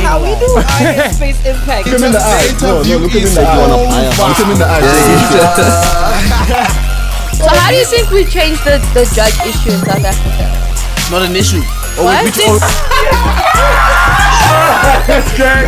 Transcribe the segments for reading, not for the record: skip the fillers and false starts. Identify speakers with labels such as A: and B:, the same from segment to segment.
A: how we do our Spaceimpact.
B: Look him in the eye. No, look him in the eye. Look him in the eye.
A: So how do you think we changed the drug issue in South Africa?
C: Not an issue.
A: What?
B: That's great.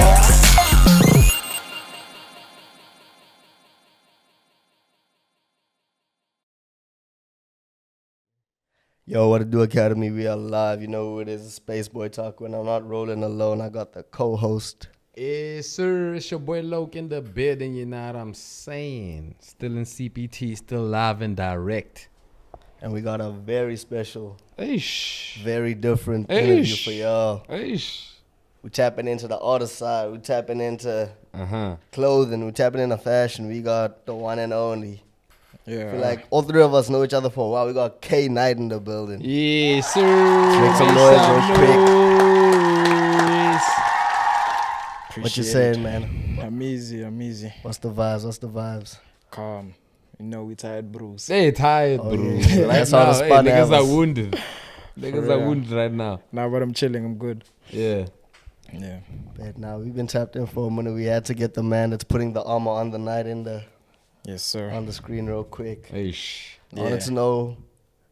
D: Yo, what to do, Academy? We are live. You know who it is, Space Boy Talk. When I'm not rolling alone, I got the co-host.
E: Yes, sir. It's your boy Loke in the building. You know what I'm saying? Still in CPT, still live and direct.
D: And we got a very special,
E: Eish.
D: very different interview for y'all.
E: Eish.
D: We're tapping into the artist side. We're tapping into clothing. We're tapping into fashion. We got the one and only.
B: Yeah.
D: I feel like all three of us know each other for a while. We got Kayxknight in the building.
E: Yes, sir.
D: Make some noise real quick. What you saying, man?
B: I'm easy.
D: What's the vibes?
B: Calm. You know we tired, bros.
E: Hey, tired,
D: Oh,
E: bro.
D: yeah.
E: Right
D: That's how
E: now,
D: the spot
E: niggas are
D: happens.
E: wounded. Niggas
B: For
E: are
B: real.
E: wounded right now.
B: Nah, but I'm chilling. I'm good.
E: Yeah.
B: Yeah.
D: But now we've been tapped in for a minute. We had to get the man that's putting the armor on the night on the screen real quick.
E: Eish.
D: I wanted to know,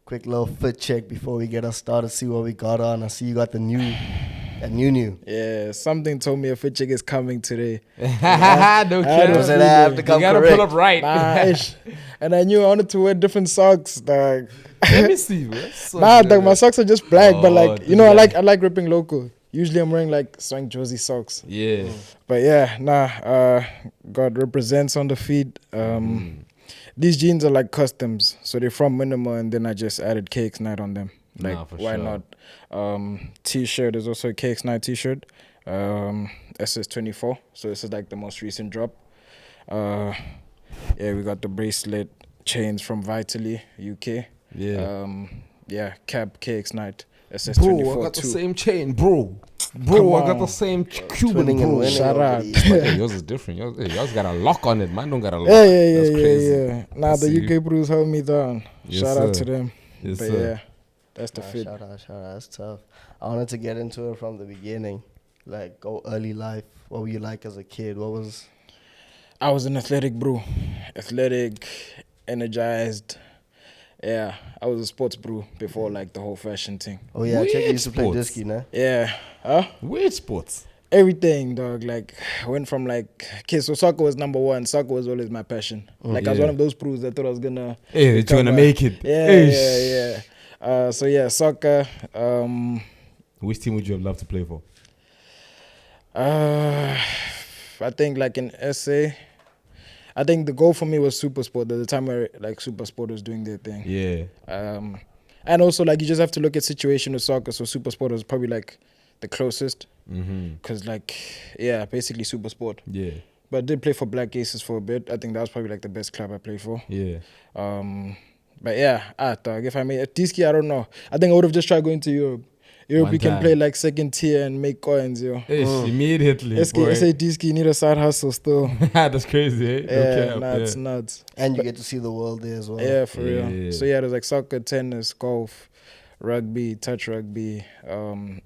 D: quick little fit check before we get us started, see what we got on. I see you got the new.
B: Yeah, something told me a fit check is coming today.
E: No
B: I
E: kidding.
D: So that I have to come
E: You gotta
D: correct.
E: pull up right.
B: Nah, ish. And I knew I wanted to wear different socks, dog.
E: Let me see.
B: Nah, dog, my socks are just black, but like, you
E: Oh,
B: know, I
E: yeah.
B: like ripping local. Usually I'm wearing like Swank Josie socks.
E: Yeah.
B: But yeah, God represents on the feet. These jeans are like customs, so they're from Minimal, and then I just added Kayxknight on them. Like,
E: Nah, for
B: why
E: sure.
B: not? T-shirt is also a Kayxknight T-shirt, SS24. So this is like the most recent drop. Yeah, we got the bracelet, chains from Vitally UK.
E: Yeah.
B: Yeah, cap Kayxknight SS24
E: Bro, I got the
B: too.
E: same chain, bro.
B: Come
E: Bro, I got
B: on.
E: the same Cuban,
D: Twinning and
E: bro.
D: winning.
B: Shout
D: over
B: out.
D: these.
E: Hey, yours is different. Yours got a lock on it. Mine don't got a lock.
B: Yeah,
E: That's crazy.
B: yeah. Nah, the
E: See?
B: UK Brews held me down.
E: Yes,
B: Shout out
E: sir.
B: to them.
E: Yes,
B: But
E: sir.
B: yeah, that's the fit.
D: Shout out. That's tough. I wanted to get into it from the beginning. Like, go early life. What were you like as a kid? What was...
B: I was an athletic bro. Athletic, energized. Yeah, I was a sports bro before like the whole fashion thing.
D: Oh, yeah, I checked you
E: Which
D: used to play
E: sports?
D: disky, nah?
B: Yeah. Huh?
E: Which sports?
B: Everything, dog. Like, went from like, okay, so soccer was number one. Soccer was always my passion. Like, I was
E: Yeah.
B: one of those pros that thought I was gonna...
E: Hey, that you
B: become
E: wanna
B: a-
E: make it.
B: Yeah. So yeah, soccer.
E: Which team would you have loved to play for?
B: I think like in SA, I think the goal for me was Super Sport. At the time where like Super Sport was doing their thing.
E: Yeah.
B: And also like you just have to look at situation with soccer. So Super Sport was probably like the closest. Cause like basically Super Sport.
E: Yeah.
B: But I did play for Black Aces for a bit. I think that was probably like the best club I played for.
E: Yeah.
B: But yeah, dog, if I made a Diski, I don't know. I think I would have just tried going to Europe. Europe,
E: One
B: you can
E: time.
B: play like second tier and make coins, yo.
E: Immediately. boy.
B: SA Diski, you need a side hustle still.
E: That's crazy, eh?
B: Yeah, it's nuts.
D: And you get to see the world there as well.
B: Yeah, for real.
E: Yeah.
B: So yeah, there's like soccer, tennis, golf, rugby, touch rugby,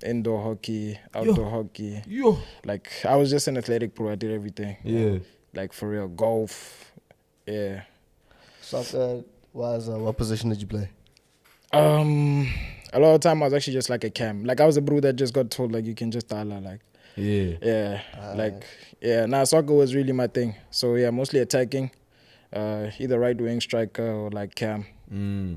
B: indoor hockey, outdoor hockey.
E: Yo.
B: Like I was just an athletic pro. I did everything.
E: Yeah.
B: Like for real, golf. Yeah.
D: Soccer was... what position did you play?
B: A lot of time I was actually just like a cam. Like I was a bro that just got told like you can just tala like.
E: Yeah.
B: Yeah. Soccer was really my thing. So yeah, mostly attacking, either right wing striker or like cam.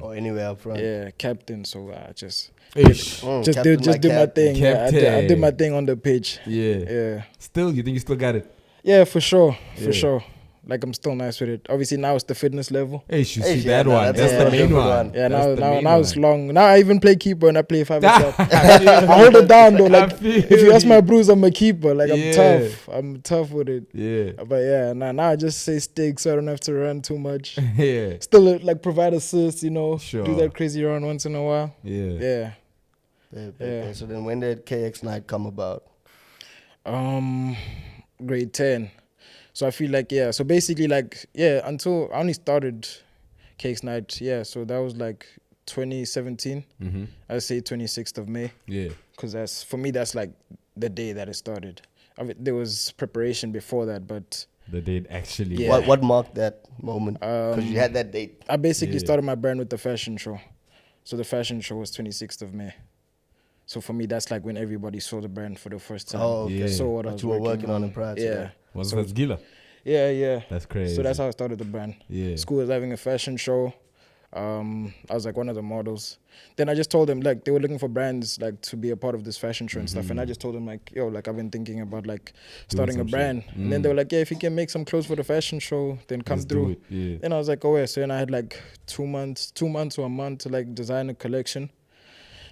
D: Or anywhere up front?
B: Yeah, captain. So just
E: Ish.
D: Captain
B: do my
D: captain.
B: thing. Yeah, I
E: Captain.
B: did my thing on the pitch.
E: Yeah.
B: Yeah,
E: Still, you think you still got it?
B: yeah, for sure,
E: Yeah.
B: for sure. Like I'm still nice with it. Obviously now it's the fitness level.
E: Hey, you see
D: yeah,
E: that
D: no,
E: one.
D: that's
E: That's
D: a
E: the main
D: different
E: one.
D: one.
B: Yeah,
E: That's the main
B: now it's
E: one.
B: long. Now I even play keeper and I play 5-side. I hold it down though. Like if you ask my bros, I'm a keeper. Like I'm
E: Yeah.
B: tough. I'm tough with it.
E: Yeah.
B: But yeah, now I just say stick so I don't have to run too much.
E: Yeah.
B: Still like provide assists, you know.
E: Sure.
B: Do that crazy run once in a while.
E: Yeah.
B: Yeah.
D: Okay. So then when did Kayxknight come about?
B: Grade 10. So I feel like, yeah. So basically like, yeah, until I only started Kayxknight, yeah. So that was like 2017. I'd say 26th of May.
E: Yeah.
B: Because for me, that's like the day that it started. there was preparation before that, but
E: The date actually.
B: Yeah.
D: What marked that moment? Because you had that date.
B: I basically
E: Yeah.
B: started my brand with the fashion show. So the fashion show was 26th of May. So for me, that's like when everybody saw the brand for the first time.
D: Oh, okay.
E: Yeah.
B: So what I
D: But
B: was
D: you were working on it prior to
B: Yeah.
D: that.
E: Was
B: So-
E: that Gila?
B: Yeah.
E: That's crazy.
B: So that's how I started the brand.
E: Yeah.
B: School was having a fashion show. I was like one of the models. Then I just told them, like, they were looking for brands like to be a part of this fashion show and stuff. And I just told them, like, yo, like, I've been thinking about like starting a
E: some shit.
B: brand. And then they were like, yeah, if you can make some clothes for the fashion show, then come
E: Let's do
B: through.
E: it. Yeah.
B: Then I was like, oh yeah. So then I had like 2 months or a month to like design a collection.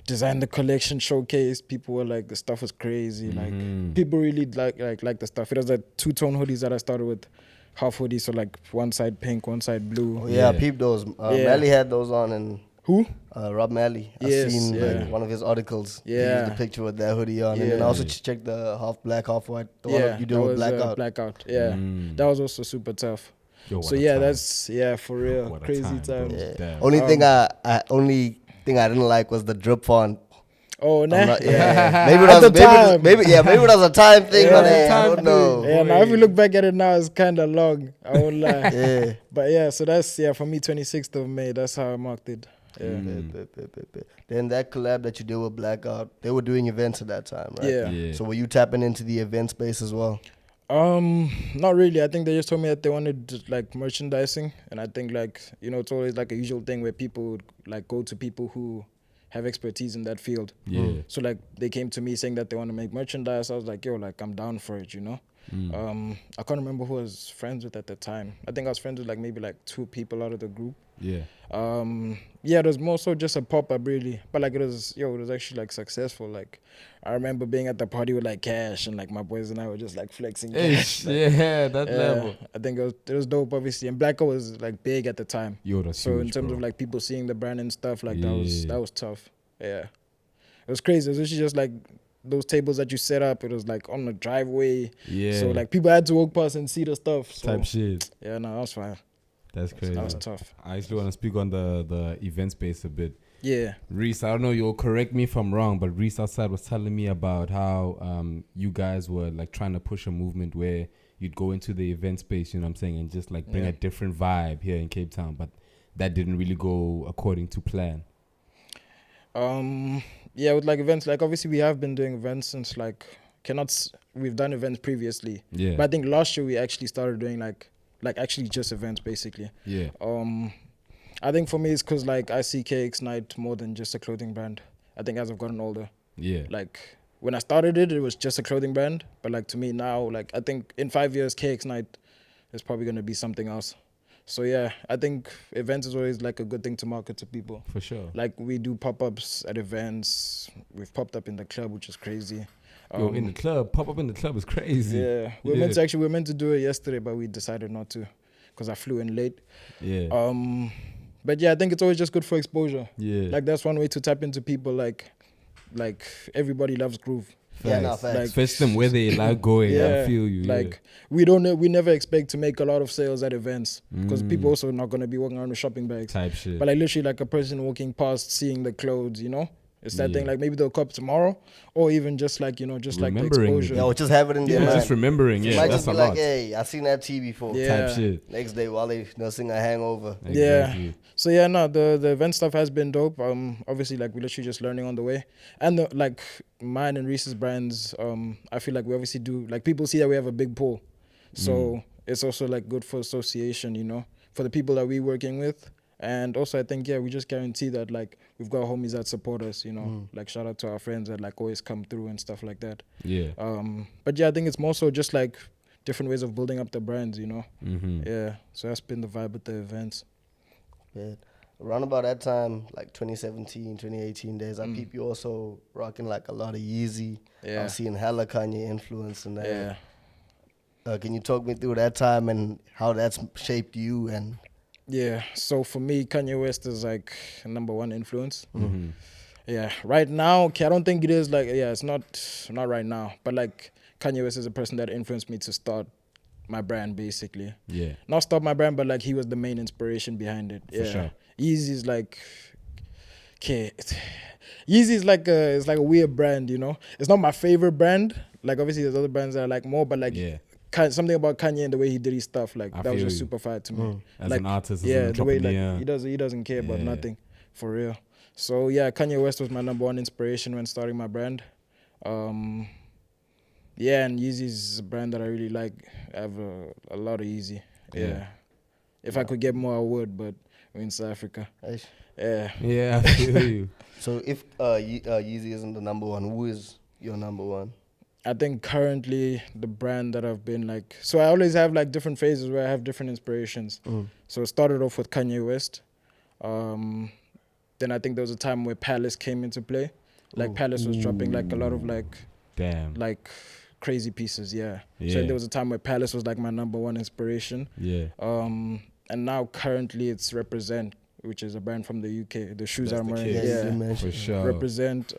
B: Design the collection, showcase. People were like, the stuff was crazy. Like people really like the stuff. It was like 2-tone hoodies that I started with. Half hoodies, so like one side pink, one side blue.
D: Oh, yeah, I
E: Yeah.
D: peeped those.
B: Yeah.
D: Mally had those on, and
B: Who?
D: Rob Mally. I
B: Yes,
D: seen
B: yeah.
D: like one of his articles. He
B: Yeah.
D: used the picture with that hoodie on, and then I
B: Yeah.
D: also checked the half black, half white. The one
B: Yeah,
D: you did
B: that
D: with
B: was,
D: blackout.
B: Blackout. Yeah, that was also super tough.
E: Yo, what
B: So
E: a
B: yeah,
E: time.
B: that's for real,
E: What a
B: crazy
E: time, bro.
B: times.
D: Yeah.
E: Damn.
D: Only thing I didn't like was the drip font.
B: Oh, nah.
D: I'm not-
B: yeah.
D: Maybe
B: At the
D: it was
B: time.
D: maybe it was a time thing,
B: Yeah,
D: but
B: it's a
D: I
E: time
D: don't know.
B: Yeah, now if you look back at it now, it's kind of long. I won't lie.
D: Yeah.
B: But yeah, so that's for me, 26th of May. That's how I marked it. Yeah.
D: Then that collab that you did with Blackout, they were doing events at that time, right?
B: Yeah.
E: Yeah.
D: So were you tapping into the event space as well?
B: Not really. I think they just told me that they wanted like merchandising, and I think like it's always like a usual thing where people would like go to people who have expertise in that field.
E: Yeah.
B: So like they came to me saying that they want to make merchandise. I was like, yo, like I'm down for it, I can't remember who I was friends with at the time. I think I was friends with like maybe like 2 people out of the group.
E: Yeah.
B: It was more so just a pop-up really, but like it was actually like successful. Like I remember being at the party with like Cash and like my boys and I were just like flexing cash. Like,
E: Yeah, that level.
B: I think it was dope obviously, and Blacko was like big at the time.
E: Yo, that's
B: So in
E: huge,
B: terms
E: bro.
B: of like people seeing the brand and stuff, like
E: Yeah.
B: that was tough. Yeah, it was crazy. It was actually just like those tables that you set up. It was like on the driveway.
E: Yeah.
B: So like people had to walk past and see the stuff. So
E: type shit.
B: yeah, no, that was fine.
E: That's crazy.
B: That was tough.
E: I actually want to speak on the event space a bit.
B: Yeah.
E: Reese, I don't know, you'll correct me if I'm wrong, but Reese outside was telling me about how you guys were like trying to push a movement where you'd go into the event space, you know what I'm saying, and just like bring
B: Yeah.
E: a different vibe here in Cape Town, but that didn't really go according to plan.
B: Yeah, with like events, like obviously we have been doing events since like we've done events previously.
E: Yeah.
B: But I think last year we actually started doing like actually just events basically.
E: Yeah.
B: I think for me it's because like I see Kayxknight more than just a clothing brand. I think as I've gotten older,
E: Yeah.
B: like when I started it was just a clothing brand, but like to me now, like I think in 5 years Kayxknight is probably gonna be something else. So yeah, I think events is always like a good thing to market to people.
E: For sure.
B: Like we do pop-ups at events. We've popped up in the club, which is crazy.
E: Yo, in the club, pop up in the club is crazy.
B: Yeah, we were meant to do it yesterday, but we decided not to because I flew in late.
E: Yeah.
B: But yeah, I think it's always just good for exposure.
E: Yeah.
B: Like that's one way to tap into people. Like everybody loves groove.
D: Yeah, no,
E: Facts.
D: facts.
B: Like-
E: Fetch them where they like going. I feel you.
B: Like we never expect to make a lot of sales at events because people also not gonna be walking around with shopping bags.
E: Type shit.
B: But like literally like a person walking past, seeing the clothes, it's that
E: Yeah.
B: thing. Like maybe they'll cop tomorrow, or even just like just like the
E: Remembering it.
B: exposure.
D: Yeah, or just have it in their
E: yeah,
D: mind.
E: just remembering.
D: It
E: Yeah,
D: might
E: that's
D: just
E: a
D: be
E: lot.
D: like, hey, I seen that T before.
B: Yeah.
E: Type shit.
D: Next day while they nursing a hangover.
E: Exactly.
B: Yeah. So yeah, no, the event stuff has been dope. Obviously like we're literally just learning on the way, and like mine and Reese's brands. I feel like we obviously do like people see that we have a big pool, so it's also like good for association, for the people that we're working with. And also, I think, we just guarantee that, like, we've got homies that support us, Like, shout out to our friends that, like, always come through and stuff like that.
E: Yeah.
B: But, yeah, I think it's more so just, like, different ways of building up the brands,
E: Mm-hmm.
B: Yeah, so that's been the vibe with the events.
D: Yeah. Around about that time, like 2017, 2018 days, I peep you also rocking like a lot of Yeezy.
B: Yeah.
D: I'm seeing hella Kanye influence in that.
B: Yeah.
D: Can you talk me through that time and how that's shaped you? And
B: Yeah, so for me, Kanye West is, like, number one influence.
E: Mm-hmm.
B: Yeah, right now, I don't think it is, like, it's not right now. But, like, Kanye West is a person that influenced me to start my brand, basically.
E: Yeah.
B: Not start my brand, but like he was the main inspiration behind it.
E: For sure.
B: Yeezy is like, Yeezy is like a weird brand, It's not my favorite brand. Like obviously there's other brands that I like more, but like
E: Yeah.
B: something about Kanye and the way he did his stuff, like
E: I
B: that was
E: feel
B: just
E: you.
B: super fire to me.
E: As
B: like,
E: an artist, as
B: yeah,
E: an
B: the way like
E: entrepreneur.
B: he doesn't care about
E: Yeah.
B: nothing, for real. So yeah, Kanye West was my number one inspiration when starting my brand. Yeah, and Yeezy's a brand that I really like. I have a lot of Yeezy. Yeah. If I could get more, I would, but we're in South Africa.
D: Aish.
B: Yeah.
E: Yeah, I feel you.
D: So if Yeezy isn't the number one, who is your number one?
B: I think currently the brand that I've been like, so I always have like different phases where I have different inspirations. So it started off with Kanye West. Then I think there was a time where Palace came into play. Like Palace was dropping like a lot of like crazy pieces, yeah. So there was a time where Palace was like my number one inspiration.
E: Yeah.
B: And now currently it's Represent, which is a brand from the UK. The shoes I'm wearing,
D: Yeah,
E: For sure.
B: Represent.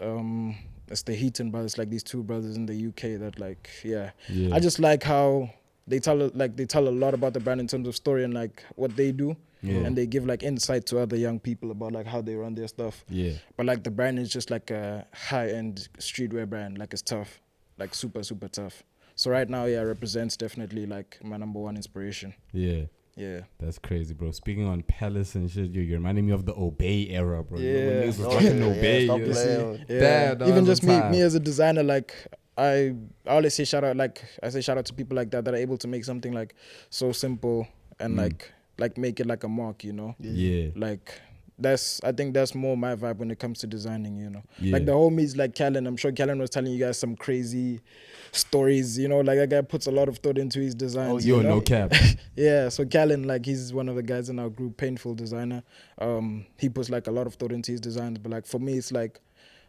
B: It's the Heaton brothers, like these two brothers in the UK that like,
E: Yeah.
B: I just like how they tell a lot about the brand in terms of story and like what they do.
E: Yeah.
B: And they give like insight to other young people about like how they run their stuff.
E: Yeah.
B: But like the brand is just like a high-end streetwear brand. Like it's tough, like super, super tough. So right now, yeah, Represents definitely like my number one inspiration.
E: Yeah.
B: Yeah.
E: That's crazy, bro. Speaking on Palace and shit, you're reminding me of the Obey era, bro. You know, when
B: Yeah.
E: niggas was rocking Obey.
D: stop
E: you
D: playing.
E: see?
B: Yeah.
E: That
B: Even
E: was
B: just
E: the
B: me
E: time.
B: as a designer, like I always say shout out, like I say shout out to people like that are able to make something like so simple and like make it like a mark, you know?
E: Yeah.
B: Like I think that's more my vibe when it comes to designing, you know.
E: Yeah.
B: Like the homies like Callan, I'm sure Callan was telling you guys some crazy stories, you know, like that guy puts a lot of thought into his designs.
E: Yo,
B: you know?
E: no cap.
B: Yeah, so Callan, like he's one of the guys in our group, Painful Designer. He puts like a lot of thought into his designs, but like for me it's like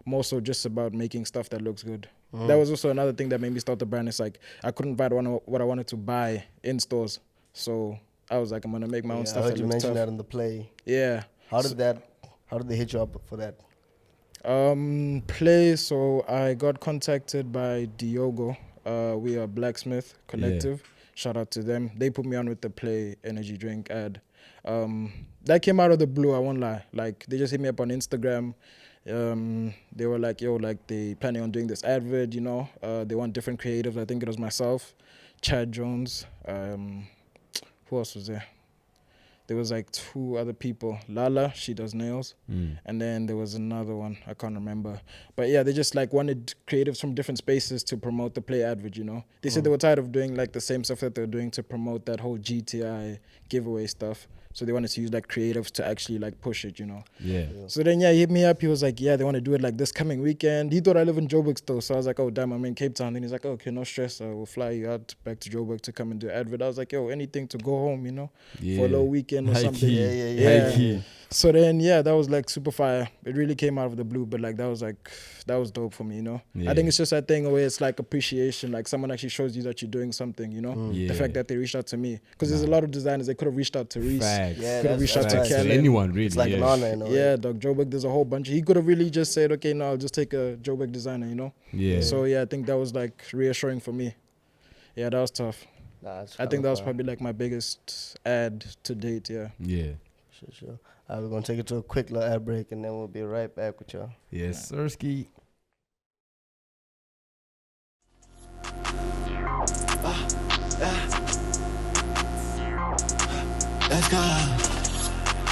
B: more so just about making stuff that looks good. That was also another thing that made me start the brand. It's like I couldn't buy what I wanted to buy in stores. So I was like, I'm gonna make my own
D: I
B: stuff
D: heard
B: that
D: you
B: looks
D: mention
B: tough.
D: that in the play.
B: Yeah.
D: How did they hit you up for that?
B: Play. So I got contacted by Diogo. We are Blacksmith Collective. Shout out to them. They put me on with the Play energy drink ad. That came out of the blue, I won't lie. Like they just hit me up on Instagram. They were like, yo, like they planning on doing this advert, you know. They want different creatives. I think it was myself, Chad Jones. Who else was there? There was like two other people. Lala, she does nails. And then there was another one, I can't remember. But yeah, they just like wanted creatives from different spaces to promote the Play advert, you know. They said they were tired of doing like the same stuff that they were doing to promote that whole GTI giveaway stuff. So they wanted to use like creatives to actually like push it, you know.
E: Yeah.
B: So then yeah, he hit me up. He was like, yeah, they want to do it like this coming weekend. He thought I live in Joburg still. So I was like, oh damn, I'm in Cape Town. Then he's like, oh, okay, no stress. We'll fly you out back to Joburg to come and do advert. I was like, yo, anything to go home, you know, for a little weekend or
E: High
B: something.
E: key.
B: Yeah.
E: High key.
B: So then yeah, that was like super fire. It really came out of the blue, but like that was dope for me, you know.
E: Yeah.
B: I think it's just that thing where it's like appreciation, like someone actually shows you that you're doing something, you know.
E: Yeah.
B: The fact that they reached out to me, because there's a lot of designers they could have reached out to Reese.
E: Facts.
D: Yeah,
B: Could have reached out to
E: Facts.
B: Kellen.
E: Anyone, really.
D: It's like
E: yeah.
D: an honor in a way.
B: Yeah, Doc Joburg, there's a whole bunch. He could have really just said, okay, no, I'll just take a Joburg designer, you know?
E: Yeah.
B: So, yeah, I think that was, like, reassuring for me. Yeah, that was tough.
D: Nah, it's
B: I think that was
D: kinda
B: probably, like, my biggest ad to date, yeah.
E: Yeah.
D: fun. Sure. All right, we're going to take it to a quick little ad break, and then we'll be right back with y'all.
E: Yes, Sirski.
C: Let's go.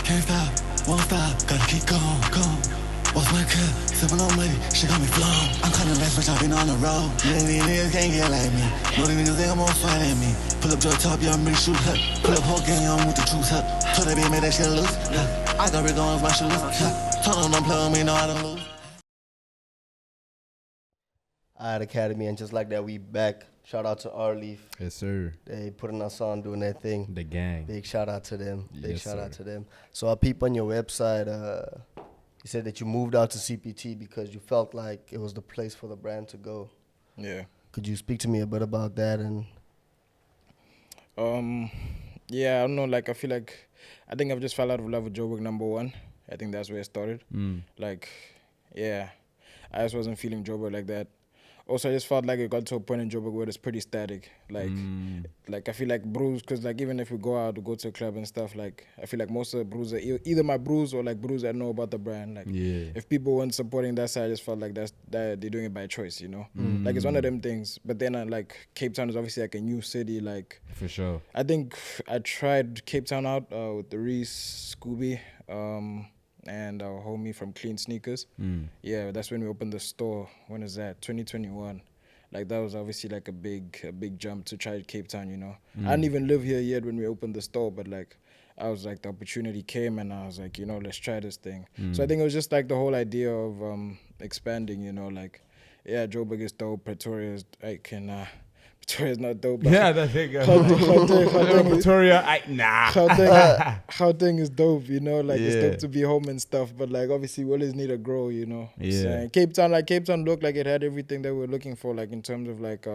C: Can't stop, won't stop, gotta keep going. What's my cup? Sipping on money, she got me flown. I'm kinda less, but I've been on the road. These niggas can't get like me. Know these niggas think I'm gonna fight at me. Pull up to the top, yeah, I'm ready to shoot her. Pull up whole gang, I'm with the troops up. Told that bitch, make that shit loose. I got rid on my shoes. Told them don't play with me, no, I don't lose.
D: All right, Academy, and just like that, we back. Shout out to R-Leaf.
E: Yes, sir.
D: They putting us on, doing their thing.
E: The gang.
D: Big shout out to them. Big
E: Yes,
D: shout out
E: sir.
D: to them. So I peep on your website. You said that you moved out to CPT because you felt like it was the place for the brand to go.
B: Yeah.
D: Could you speak to me a bit about that? And
B: Yeah, I don't know, like, I feel like, I think I've just fell out of love with Joburg #1. I think that's where it started. Like, yeah, I just wasn't feeling Joburg like that. also I just felt like it got to a point in Joburg where it's pretty static. Like I feel like brews, because like even if we go out to go to a club and stuff, like I feel like most of the brews are either my brews or like brews that know about the brand. Like if people weren't supporting that side, I just felt like that they're doing it by choice, you know. Like it's one of them things. But then like Cape Town is obviously like a new city. Like
E: For sure.
B: I think I tried Cape Town out with the Reese, Scooby, and our homie from Clean Sneakers. Yeah, that's when we opened the store. When is that? 2021. Like that was obviously like a big jump to try Cape Town, you know. I didn't even live here yet when we opened the store, but like I was like, the opportunity came and I was like, you know, let's try this thing. So I think it was just like the whole idea of expanding, you know, like, yeah, Joburg is dope, Pretoria is Pretoria's not dope. But
E: Yeah, that thing.
B: Gauteng
E: Pretoria,
B: Gauteng is dope, you know, like it's dope to be home and stuff, but like obviously we always need to grow, you know.
E: Yeah.
B: So, Cape Town looked like it had everything that we were looking for, like in terms of like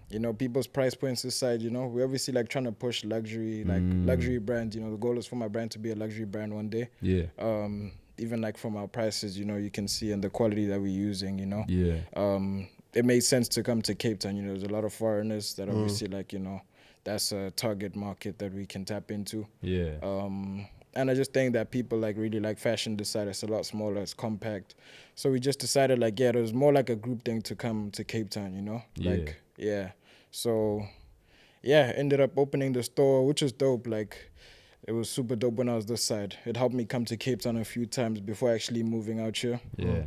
B: you know, people's price points aside, you know, we're obviously like trying to push luxury, like luxury brands, you know. The goal is for my brand to be a luxury brand one day.
E: Yeah.
B: Even like from our prices, you know, you can see and the quality that we're using, you know.
E: Yeah.
B: It made sense to come to Cape Town, you know. There's a lot of foreigners that obviously like, you know, that's a target market that we can tap into.
E: Yeah.
B: And I just think that people like really like fashion decide it's a lot smaller, it's compact. So we just decided like, yeah, it was more like a group thing to come to Cape Town, you know? Like, yeah. So, yeah, ended up opening the store, which is dope. Like, it was super dope when I was this side. It helped me come to Cape Town a few times before actually moving out here.
E: Yeah.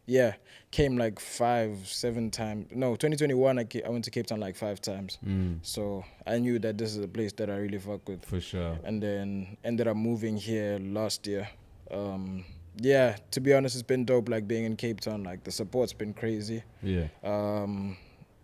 B: Yeah, came like 5-7 times. No, 2021 I went to Cape Town like 5 times. So I knew that this is a place that I really fuck with.
E: For sure.
B: And then ended up moving here last year. Yeah, to be honest, it's been dope like being in Cape Town. Like the support's been crazy.
E: Yeah.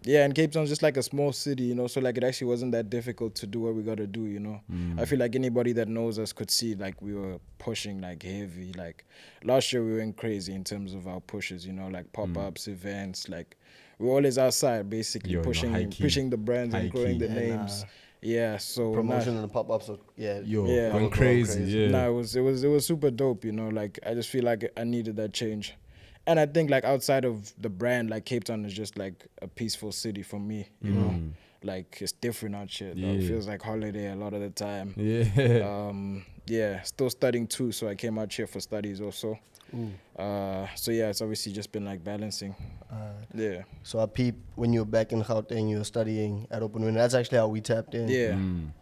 B: Yeah, and Cape Town's just like a small city, you know, so like it actually wasn't that difficult to do what we gotta do, you know. I feel like anybody that knows us could see like we were pushing like heavy. Like last year we went crazy in terms of our pushes, you know, like pop-ups, events, like we're always outside basically pushing the brands and growing the names. Yeah, so
D: promotion and the pop-ups are
E: going crazy. Yeah.
B: Nah, it was super dope, you know, like I just feel like I needed that change. And I think like outside of the brand, like Cape Town is just like a peaceful city for me, you know. Like it's different out here. Though. It feels like holiday a lot of the time.
E: Yeah.
B: Yeah, still studying too, so I came out here for studies also. So yeah, it's obviously just been like balancing. Yeah.
D: So I peep when you were back in Gauteng, you were studying at Open Window. That's actually how we tapped in.
B: Yeah.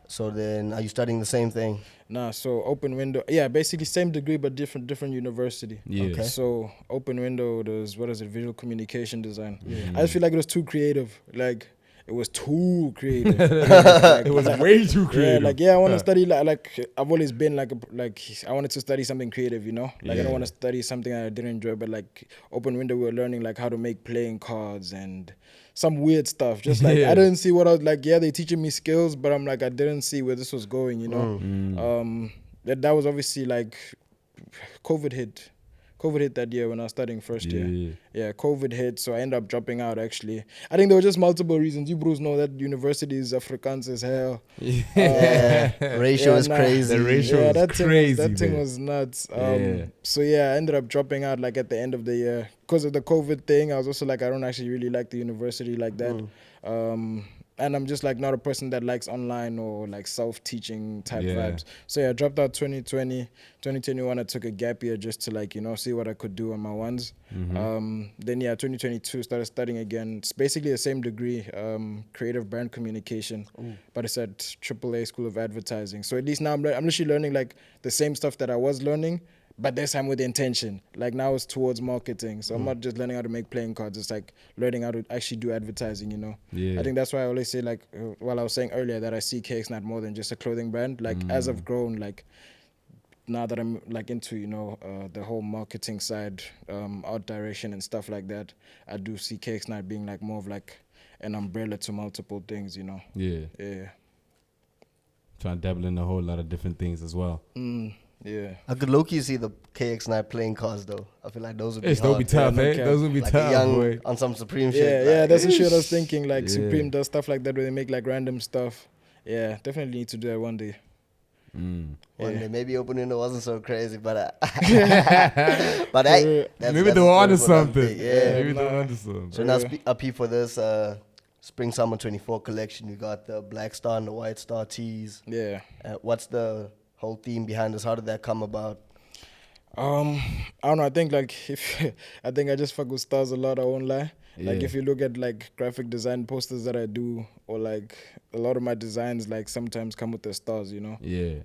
D: So then, are you studying the same thing?
B: Nah, so Open Window, yeah, basically same degree but different university.
E: Yeah.
D: Okay.
B: So Open Window does visual communication design. I just feel like it was too creative. Like it was too creative.
E: It was way too creative.
B: I want to study like I've always been like I wanted to study something creative, you know. Like I don't want to study something I didn't enjoy, but like Open Window, we were learning like how to make playing cards and some weird stuff. Just like I didn't see what I was like. Yeah, they teaching me skills, but I'm like I didn't see where this was going, you know. That was obviously like COVID hit that year when I was studying first year. Yeah, COVID hit, so I ended up dropping out actually. I think there were just multiple reasons. You bros know that university is Afrikaans as hell.
D: Ratio is crazy.
E: The ratio is crazy.
B: That thing was nuts. So yeah, I ended up dropping out like at the end of the year. Because of the COVID thing, I was also like, I don't actually really like the university like that. And I'm just like not a person that likes online or like self-teaching type vibes. So yeah, I dropped out 2020. 2021, I took a gap year just to like, you know, see what I could do on my ones. Then yeah, 2022, started studying again. It's basically the same degree, creative brand communication, but it's at AAA School of Advertising. So at least now I'm literally learning like the same stuff that I was learning, but this time with intention. Like now it's towards marketing. So I'm not just learning how to make playing cards. It's like learning how to actually do advertising, you know. I think that's why I always say like, while I was saying earlier that I see Kayxknight more than just a clothing brand. Like as I've grown, like now that I'm like into, you know, the whole marketing side, art direction and stuff like that, I do see Kayxknight being like more of like an umbrella to multiple things, you know. Yeah.
E: Trying to dabble in a whole lot of different things as well.
B: Yeah.
D: I could low-key see the KX9 playing cards though. I feel like those would be
E: Those would be tough, eh? Those would be
D: like
E: tough,
D: young,
E: boy.
D: on some Supreme shit.
B: Yeah, that's the shit I was thinking. Like Supreme does stuff like that where they make like random stuff. Yeah, definitely need to do that one day.
D: One day, maybe opening it wasn't so crazy, but but hey,
E: Maybe they were onto something.
D: Yeah.
E: Maybe they were onto something.
D: So now up here for this spring summer 24 collection, you got the Black Star and the White Star tees.
B: Yeah.
D: What's the whole theme behind this? How did that come about?
B: I don't know. I think like I think I just fuck with stars a lot. I won't lie. Like if you look at like graphic design posters that I do, or like a lot of my designs, like sometimes come with the stars, you know.
E: Yeah.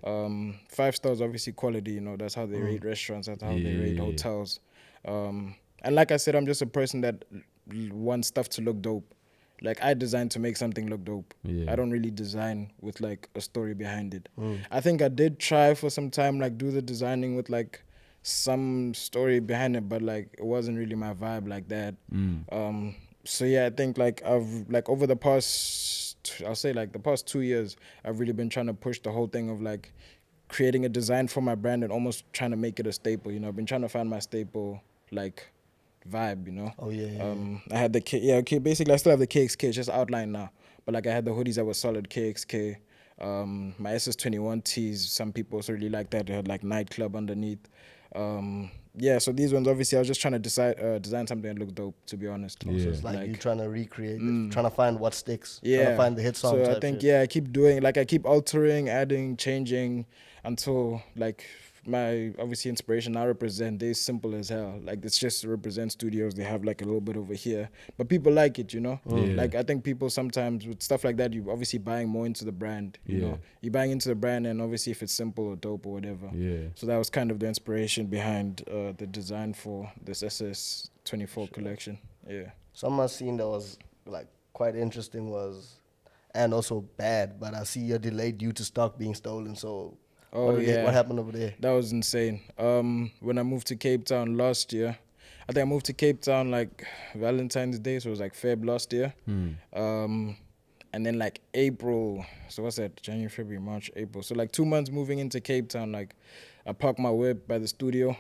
B: 5 stars, obviously quality. You know, that's how they rate restaurants. That's how they rate hotels. And like I said, I'm just a person that wants stuff to look dope. Like I design to make something look dope.
E: Yeah.
B: I don't really design with like a story behind it. I think I did try for some time, like do the designing with like some story behind it, but like it wasn't really my vibe like that. So yeah, I think like I've like over the past, I'll say like the past 2 years, I've really been trying to push the whole thing of like creating a design for my brand and almost trying to make it a staple. You know, I've been trying to find my staple like vibe. You know.
D: Oh yeah.
B: I had the basically I still have the KXK, it's just outlined now. But like I had the hoodies that were solid KXK. My SS21 tees, some people also really like that. They had like nightclub underneath. So these ones, obviously, I was just trying to design something that looked dope, to be honest.
D: So it's like you trying to recreate, trying to find what sticks, trying to find the hit song.
B: So I think, I keep doing, like I keep altering, adding, changing until like my obviously inspiration I represent, they're simple as hell. Like it's just represent studios, they have like a little bit over here. But people like it, you know? Like I think people sometimes with stuff like that, you obviously buying more into the brand, you know? You're buying into the brand and obviously if it's simple or dope or whatever. So that was kind of the inspiration behind the design for this SS24 collection.
D: Something I've seen that was like quite interesting was, and also bad, but I see you're delayed due to stock being stolen, so what happened over there? That
B: was insane. When I moved to Cape Town last year, I think I moved to Cape Town like Valentine's Day, so it was like Feb last year. And then like April, so what's that? January, February, March, April. So like 2 months moving into Cape Town, like I parked my whip by the studio,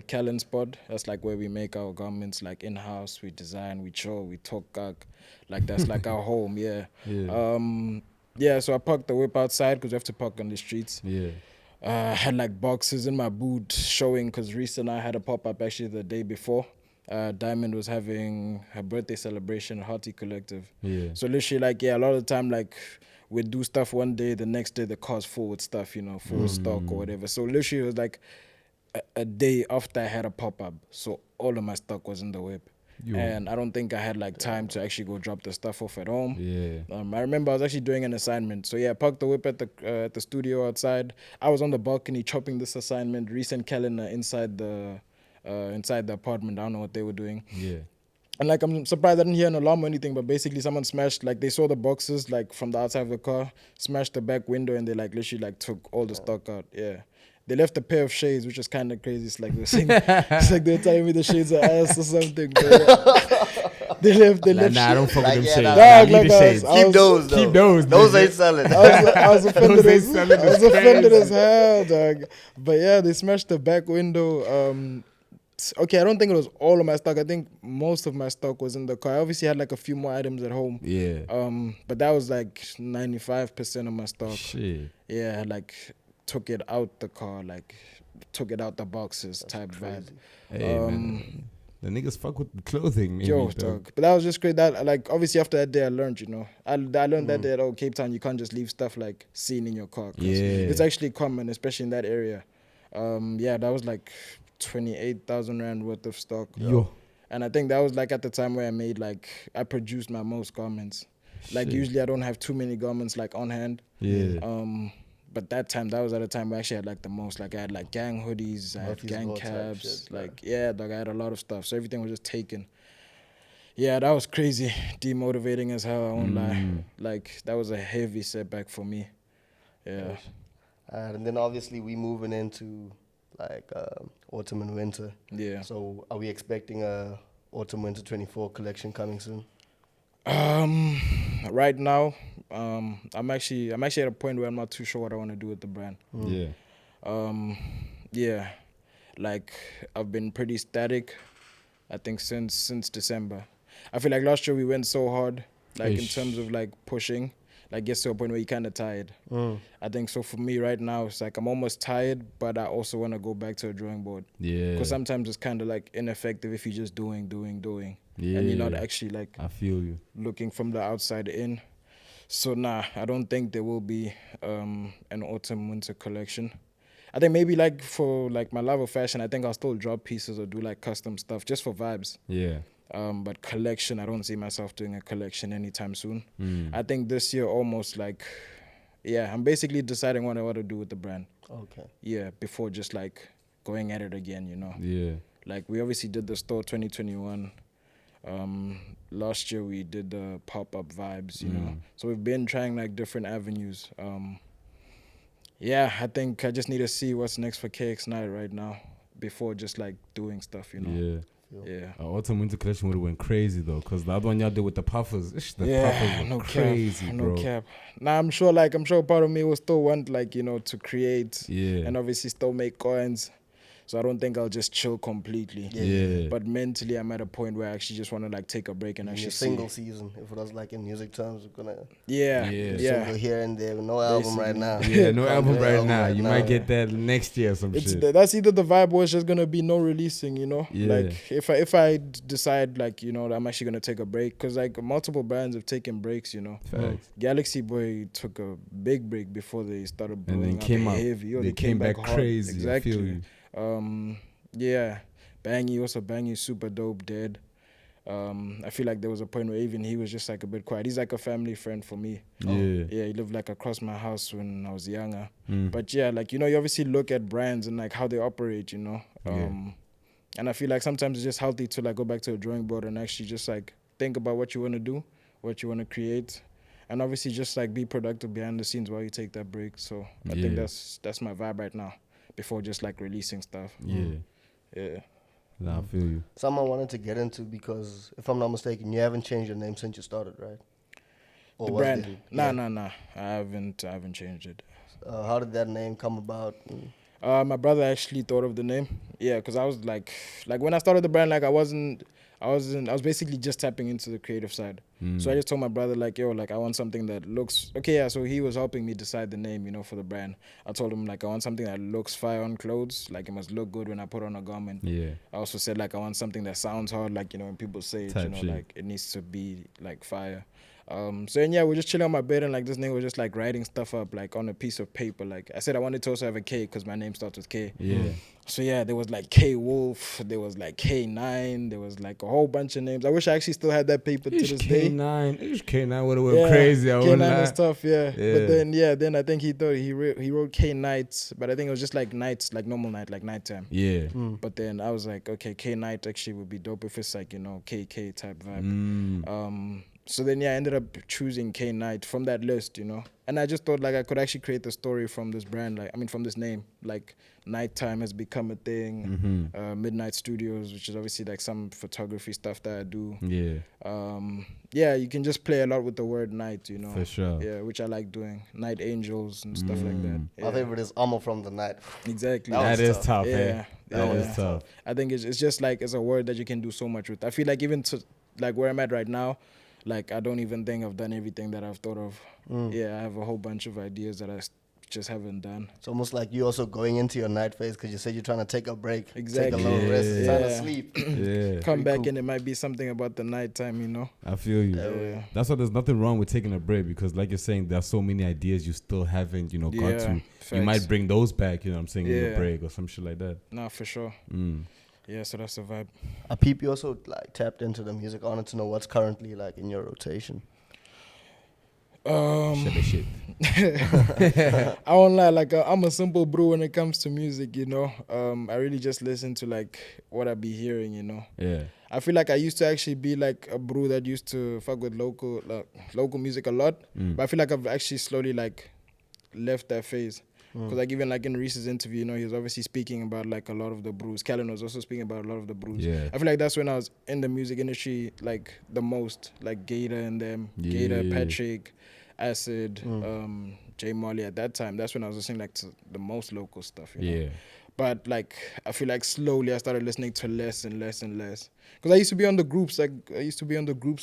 B: Callan Spot. That's like where we make our garments, like in-house, we design, we chill, we talk gag. Like that's like our home, so I parked the whip outside because we have to park on the streets. I had like boxes in my boot showing because Reese and I had a pop-up actually the day before. Diamond was having her birthday celebration at Hearty Collective. So literally like, a lot of the time like we'd do stuff one day, the next day the car's full with stuff, you know, full stock or whatever. So literally it was like a day after I had a pop-up. So all of my stock was in the whip. And I don't think I had like time to actually go drop the stuff off at home. I remember I was actually doing an assignment. So I parked the whip at the studio outside. I was on the balcony chopping this assignment. Recent calendar inside the apartment. I don't know what they were doing. And like I'm surprised I didn't hear an alarm or anything, but basically someone smashed, like they saw the boxes like from the outside of the car, smashed the back window and they like literally like took all the stock out. They left a pair of shades, which was kind of crazy. It's like they were saying, it's like they were telling me the shades are ass or something. But they left.
E: I don't fuck with them shades.
B: Leave the
E: shades.
D: Keep those, though.
E: Keep those.
D: Those ain't selling.
B: I was offended as hell, dog. But they smashed the back window. Okay, I don't think it was all of my stock. I think most of my stock was in the car. I obviously had like a few more items at home. But that was like 95% of my stock.
E: Shit.
B: I had like took it out the car, like took it out the boxes. That's type
D: crazy.
B: Vibe.
E: Hey, man. The niggas fuck with the clothing, maybe,
B: dog. But that was just great. That like obviously after that day I learned, you know. I learned that day at Cape Town you can't just leave stuff like seen in your car. It's actually common, especially in that area. That was like 28,000 Rand worth of stock. And I think that was like at the time where I produced my most garments. Like usually I don't have too many garments like on hand. But that was at a time where I actually had like the most. Like I had like gang hoodies, I had gang caps, dog, I had a lot of stuff. So everything was just taken. That was crazy, demotivating as hell, I won't lie. Like that was a heavy setback for me.
D: And then obviously we moving into like autumn and winter. So are we expecting a autumn winter 24 collection coming soon?
B: Right now, I'm actually at a point where I'm not too sure what I want to do with the brand. Like I've been pretty static, I think since December. I feel like last year we went so hard, like in terms of like pushing. like gets to a point where you're kind of tired. I think so for me right now, it's like I'm almost tired, but I also want to go back to a drawing board.
E: Yeah.
B: Because sometimes it's kind of like ineffective if you're just doing.
E: Yeah.
B: And you're not actually like
E: I feel you.
B: looking from the outside in. So nah, I don't think there will be an autumn-winter collection. I think maybe like for like my love of fashion, I think I'll still drop pieces or do like custom stuff just for vibes.
E: Yeah.
B: But collection, I don't see myself doing a collection anytime soon. I think this year almost like, yeah, I'm basically deciding what I want to do with the brand.
D: Okay.
B: Yeah, before just like going at it again, you know.
E: Yeah.
B: Like we obviously did the store 2021. Last year we did the pop-up vibes, you know. So we've been trying like different avenues. Yeah, I think I just need to see what's next for Kayxknight right now before just like doing stuff, you know.
E: Yeah.
B: Yeah.
E: Autumn winter collection would have went crazy though, cause the other one y'all did with the puffers, puffers were
B: no
E: crazy,
B: cap,
E: bro.
B: no cap. Nah, I'm sure part of me will still want like, you know, to create and obviously still make coins. So I don't think I'll just chill completely.
E: Yeah.
B: But mentally, I'm at a point where I actually just want to like take a break and
D: In
B: actually
D: your single season, if it was like in music terms, we're gonna single here and there, no album right now.
E: Yeah, no album right now.
D: right
E: You
D: now,
E: might get that next year or some shit.
B: That's either the vibe or it's just gonna be no releasing, you know.
E: Yeah.
B: Like if I decide like, you know, that I'm actually gonna take a break, because like multiple brands have taken breaks, you know.
E: Facts.
B: Galaxy Boy took a big break before they started blowing
E: And then
B: up
E: came out.
B: heavy.
E: They came back
B: hard.
E: crazy.
B: Exactly.
E: I feel you.
B: Yeah, Bangy super dope, dead. I feel like there was a point where even he was just like a bit quiet. He's like a family friend for me. Yeah, he lived like across my house when I was younger. But yeah, like, you know, you obviously look at brands and like how they operate, you know. And I feel like sometimes it's just healthy to like go back to a drawing board and actually just like think about what you want to do, what you want to create, and obviously just like be productive behind the scenes while you take that break. So I think that's my vibe right now before just like releasing stuff. Yeah.
E: Nah, I feel you.
D: Someone wanted to get into, because if I'm not mistaken, you haven't changed your name since you started, right? Or
B: The
D: was
B: brand?
D: it?
B: Nah. I haven't changed it.
D: How did that name come about?
B: My brother actually thought of the name. Yeah, because I was like when I started the brand, like I was basically just tapping into the creative side. So I just told my brother like, yo, like I want something that looks okay. Yeah, so he was helping me decide the name, you know, for the brand. I told him like I want something that looks fire on clothes, like it must look good when I put on a garment.
E: Yeah.
B: I also said like I want something that sounds hard, like, you know, when people say it,
E: Type
B: you know,
E: shit.
B: like it needs to be like fire. So and yeah, we're just chilling on my bed and like this nigga was just like writing stuff up like on a piece of paper. Like I said, I wanted to also have a K because my name starts with K.
E: Yeah.
B: So yeah, there was like K Wolf, there was like K9, there was like a whole bunch of names. I wish I actually still had that paper to this day.
E: K9 would have went crazy. I
B: K9
E: wouldn't
B: and
E: lie.
B: stuff, yeah. But then I think he thought he wrote Knights, but I think it was just like nights, like normal night, like nighttime.
E: Yeah.
B: But then I was like, okay, Knight actually would be dope if it's like, you know, KK type vibe. So then, yeah, I ended up choosing Knight from that list, you know. And I just thought, like, I could actually create the story from this brand, like, I mean, from this name. Like, nighttime has become a thing. Midnight Studios, which is obviously, like, some photography stuff that I do.
E: Yeah.
B: Yeah, you can just play a lot with the word night, you know.
E: For sure.
B: Yeah, which I like doing. Night Angels and stuff like that. Yeah.
D: My favorite is Amo from the Night.
B: Exactly.
E: That is tough,
B: Yeah.
E: That was tough.
B: I think it's just, like, it's a word that you can do so much with. I feel like even to, like, where I'm at right now, like, I don't even think I've done everything that I've thought of. Yeah, I have a whole bunch of ideas that I just haven't done.
D: It's almost like you also going into your night phase, because you said you're trying to take a break.
B: Exactly.
D: Take a little rest.
B: Yeah.
D: Trying to sleep.
E: Yeah.
B: Come back and it might be something about the nighttime, you know?
E: I feel you.
B: Yeah.
E: That's why there's nothing wrong with taking a break, because like you're saying, there's so many ideas you still haven't, you know, got to. You
B: facts.
E: might bring those back, you know what I'm saying, in your break or some shit like that.
B: Nah, for sure. Yeah, so that's the vibe.
D: Peep, you also like tapped into the music. I wanted to know what's currently like in your rotation.
E: Shit.
B: I won't lie, like I'm a simple bro when it comes to music, you know. I really just listen to like what I be hearing, you know.
E: Yeah.
B: I feel like I used to actually be like a bro that used to fuck with local music a lot, but I feel like I've actually slowly like left that phase. Because like even like in Reese's interview, you know, he was obviously speaking about like a lot of the brews. Callan was also speaking about a lot of the brews.
E: Yeah.
B: I feel like that's when I was in the music industry like the most, like Gator and them, Gator, Patrick, Acid, J Molly. At that time, that's when I was listening like to the most local stuff. You know?
E: Yeah.
B: But like I feel like slowly I started listening to less and less and less. Because I used to be on the groups,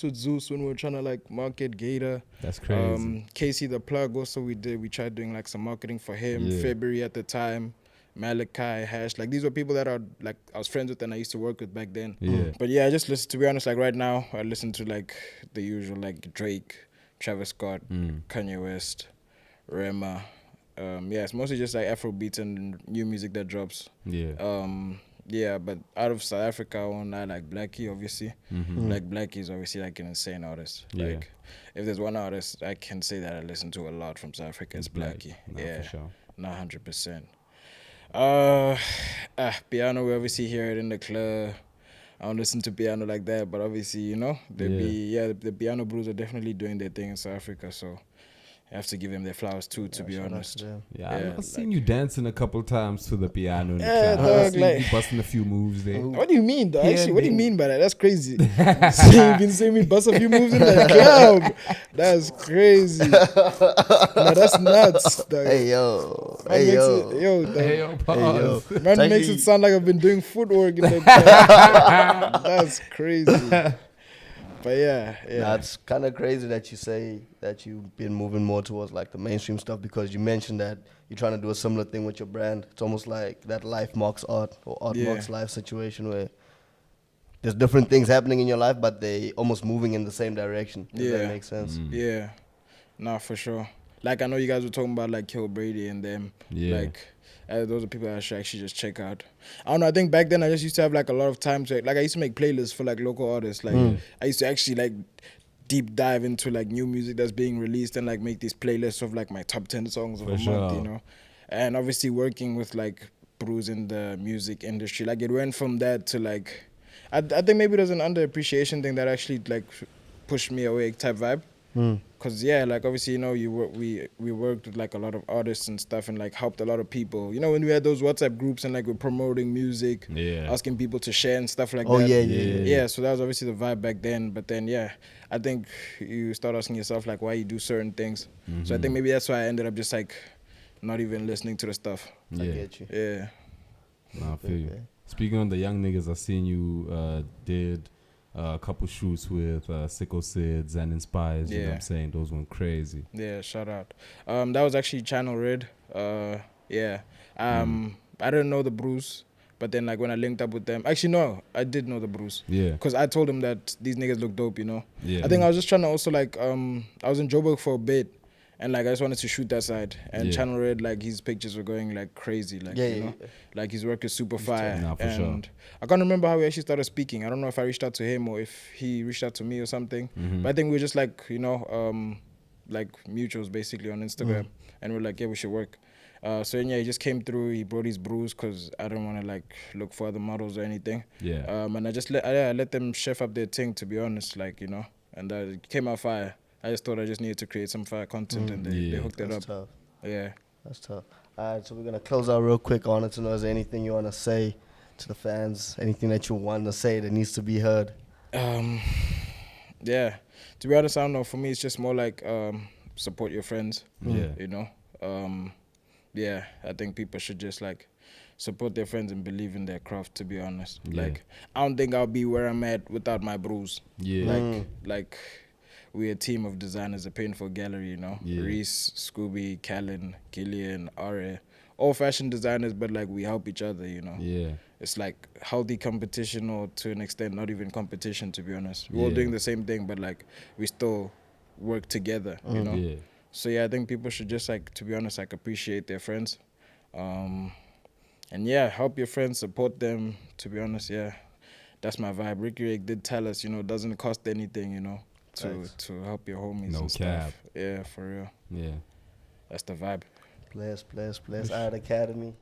B: with Zeus when we were trying to like market Gator.
E: That's crazy.
B: Casey the Plug also we tried doing like some marketing for him.
E: Yeah.
B: February at the time. Malachi, Hash, like these were people that are like I was friends with and I used to work with back then.
E: Yeah.
B: But yeah, I just listen, to be honest, like right now I listen to like the usual like Drake, Travis Scott, Kanye West, Rema. Yeah, it's mostly just like Afro beats and new music that drops.
E: Yeah.
B: Yeah, but out of South Africa, I like Blackie, obviously. Like Blackie is obviously like an insane artist.
E: Yeah.
B: Like if there's one artist I can say that I listen to a lot from South Africa, it's Blackie.
E: No,
B: Yeah,
E: for sure.
B: not 100%. Piano, we obviously hear it in the club. I don't listen to piano like that, but obviously, you know, the piano brews are definitely doing their thing in South Africa, so I have to give them their flowers too, to be honest.
E: Yeah, I've seen you dancing a couple times to the piano in the
B: Yeah,
E: club.
B: dog,
E: I've seen
B: like-
E: you busting a few moves there.
B: What do you mean, though?
E: Yeah,
B: Actually, what do you
E: they-
B: mean by that? That's crazy. So you've been seeing me bust a few moves in the club. That's crazy. No, that's nuts, dog.
D: Hey yo,
B: Man
D: hey
B: makes
D: yo,
B: it, yo, dog.
E: Hey, yo, pause.
D: yo.
B: Man
D: It's
B: makes it
D: actually-
B: sound like I've been doing footwork in the club. That's crazy. But yeah.
D: Nah, it's kind of crazy that you say that you've been moving more towards like the mainstream stuff because you mentioned that you're trying to do a similar thing with your brand. It's almost like that life marks art or art
B: Yeah.
D: marks life situation where there's different things happening in your life, but they almost moving in the same direction. If that makes sense.
B: Yeah. Nah, for sure. Like, I know you guys were talking about, like, Kill Brady and them.
E: Yeah.
B: Like, those are people I should actually just check out. I don't know, I think back then I just used to have, like, a lot of time to, like, I used to make playlists for, like, local artists. Like, I used to actually, like, deep dive into, like, new music that's being released and, like, make these playlists of, like, my top 10 songs of
E: For
B: a month, you
E: sure.
B: know? And obviously working with, like, brews in the music industry. Like, it went from that to, like, I think maybe there's an underappreciation thing that actually, like, pushed me away type vibe. Cause yeah, like obviously, you know, we worked with like a lot of artists and stuff, and like helped a lot of people. You know, when we had those WhatsApp groups and like we're promoting music, asking people to share and stuff like that. Yeah. So that was obviously the vibe back then. But then yeah, I think you start asking yourself like why you do certain things. So I think maybe that's why I ended up just like not even listening to the stuff.
D: I get you.
B: Yeah.
E: Nah, I feel you. Speaking on the young niggas, I seen you did a couple shoots with Sicko Sids and Inspires. You know what I'm saying? Those went crazy.
B: Yeah, shout out. That was actually Channel Red. Yeah. I didn't know the Bruce, but then like when I linked up with them, actually no, I did know the Bruce.
E: Yeah.
B: Because I told him that these niggas look dope, you know.
E: Yeah.
B: I think I was just trying to also like I was in Joburg for a bit. And like I just wanted to shoot that side, and Channel Red, like his pictures were going like crazy, like you know, like his work is super fire.
E: Nah, for
B: and
E: sure.
B: I can't remember how we actually started speaking. I don't know if I reached out to him or if he reached out to me or something. But I think we were just like like mutuals basically on Instagram, and we're like, yeah, we should work. So yeah, he just came through. He brought his brews because I don't want to like look for other models or anything.
E: Yeah.
B: And I just let them chef up their thing, to be honest, like you know, and it came out fire. I just thought I just needed to create some fire content, and they hooked it up.
D: That's tough.
B: Yeah.
D: That's tough. All right, so we're going to close out real quick. I wanted to know, is there anything you want to say to the fans? Anything that you want to say that needs to be heard?
B: Yeah. To be honest, I don't know. For me, it's just more like support your friends.
E: Yeah.
B: You know? Yeah, I think people should just like support their friends and believe in their craft, to be honest.
E: Yeah.
B: Like, I don't think I'll be where I'm at without my brews.
E: Yeah.
B: Like we're a team of designers, a painful gallery, you know.
E: Yeah.
B: Reese, Scooby, Callan, Gillian, Are, all fashion designers, but like we help each other, you know.
E: Yeah.
B: It's like healthy competition, or to an extent, not even competition, to be honest. We're all doing the same thing, but like we still work together, you know.
E: Yeah.
B: So yeah, I think people should just like, to be honest, like appreciate their friends. And yeah, help your friends, support them, to be honest, yeah. That's my vibe. Ricky Rick did tell us, you know, it doesn't cost anything, you know, to help your homies
E: No
B: and
E: cap.
B: stuff. Yeah, for real.
E: Yeah.
B: That's the vibe.
D: Bless. Art Academy.